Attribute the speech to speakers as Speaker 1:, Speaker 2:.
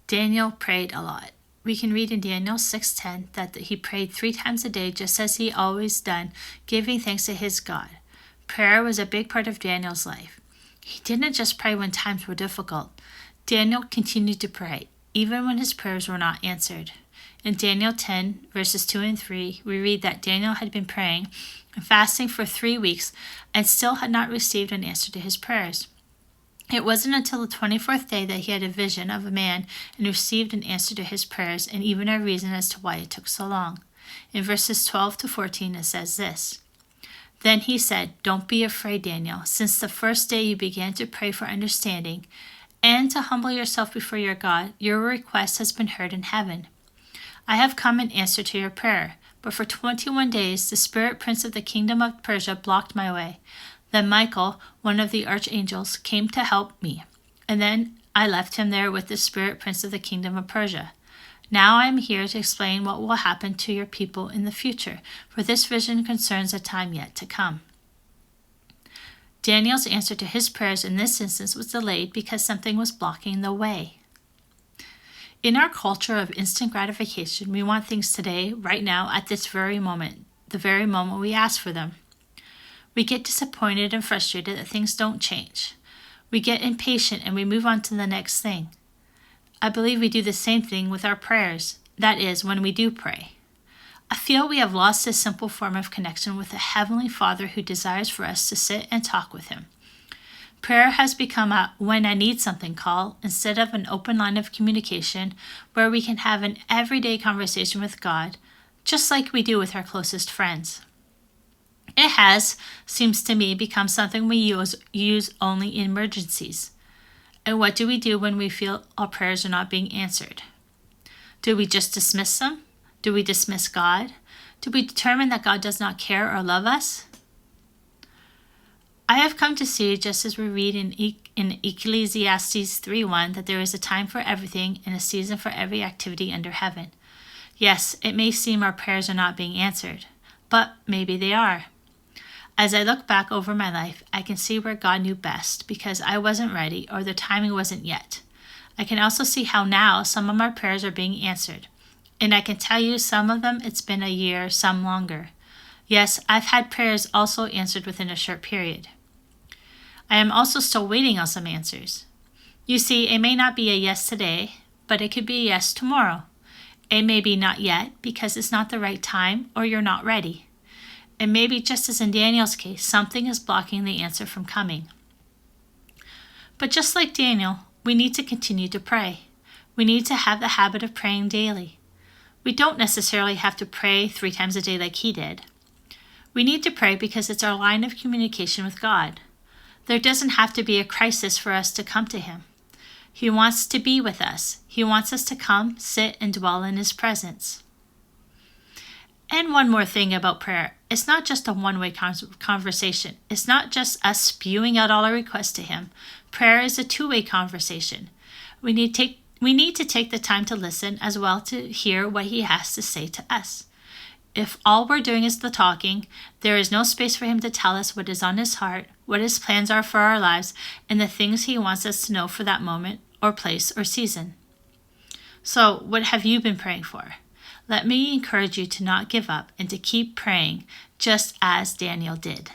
Speaker 1: Daniel prayed a lot. We can read in Daniel 6:10 that he prayed 3 times a day, just as he always done, giving thanks to his God. Prayer was a big part of Daniel's life. He didn't just pray when times were difficult. Daniel continued to pray, even when his prayers were not answered. In Daniel 10, verses 2 and 3, we read that Daniel had been praying and fasting for 3 weeks and still had not received an answer to his prayers. It wasn't until the 24th day that he had a vision of a man and received an answer to his prayers and even a reason as to why it took so long. In verses 12 to 14, it says this: Then he said, Don't be afraid, Daniel, since the first day you began to pray for understanding and to humble yourself before your God, your request has been heard in heaven. I have come in answer to your prayer, but for 21 days the spirit prince of the kingdom of Persia blocked my way. Then Michael, one of the archangels, came to help me, and then I left him there with the spirit prince of the kingdom of Persia. Now I am here to explain what will happen to your people in the future, for this vision concerns a time yet to come. Daniel's answer to his prayers in this instance was delayed because something was blocking the way. In our culture of instant gratification, we want things today, right now, at this very moment, the very moment we ask for them. We get disappointed and frustrated that things don't change. We get impatient and we move on to the next thing. I believe we do the same thing with our prayers, that is, when we do pray. I feel we have lost this simple form of connection with a Heavenly Father who desires for us to sit and talk with Him. Prayer has become a when I need something call instead of an open line of communication where we can have an everyday conversation with God, just like we do with our closest friends. It has, seems to me, become something we use only in emergencies. And what do we do when we feel our prayers are not being answered? Do we just dismiss them? Do we dismiss God? Do we determine that God does not care or love us? I have come to see, just as we read in Ecclesiastes 3:1, that there is a time for everything and a season for every activity under heaven. Yes, it may seem our prayers are not being answered, but maybe they are. As I look back over my life, I can see where God knew best because I wasn't ready or the timing wasn't yet. I can also see how now some of my prayers are being answered. And I can tell you some of them it's been a year, some longer. Yes, I've had prayers also answered within a short period. I am also still waiting on some answers. You see, it may not be a yes today, but it could be a yes tomorrow. It may be not yet because it's not the right time or you're not ready. And maybe just as in Daniel's case, something is blocking the answer from coming. But just like Daniel, we need to continue to pray. We need to have the habit of praying daily. We don't necessarily have to pray 3 times a day like he did. We need to pray because it's our line of communication with God. There doesn't have to be a crisis for us to come to Him. He wants to be with us. He wants us to come, sit, and dwell in His presence. And one more thing about prayer. It's not just a one-way conversation. It's not just us spewing out all our requests to Him. Prayer is a two-way conversation. We need to take the time to listen as well to hear what He has to say to us. If all we're doing is the talking, there is no space for Him to tell us what is on His heart, what His plans are for our lives, and the things He wants us to know for that moment or place or season. So, what have you been praying for? Let me encourage you to not give up and to keep praying just as Daniel did.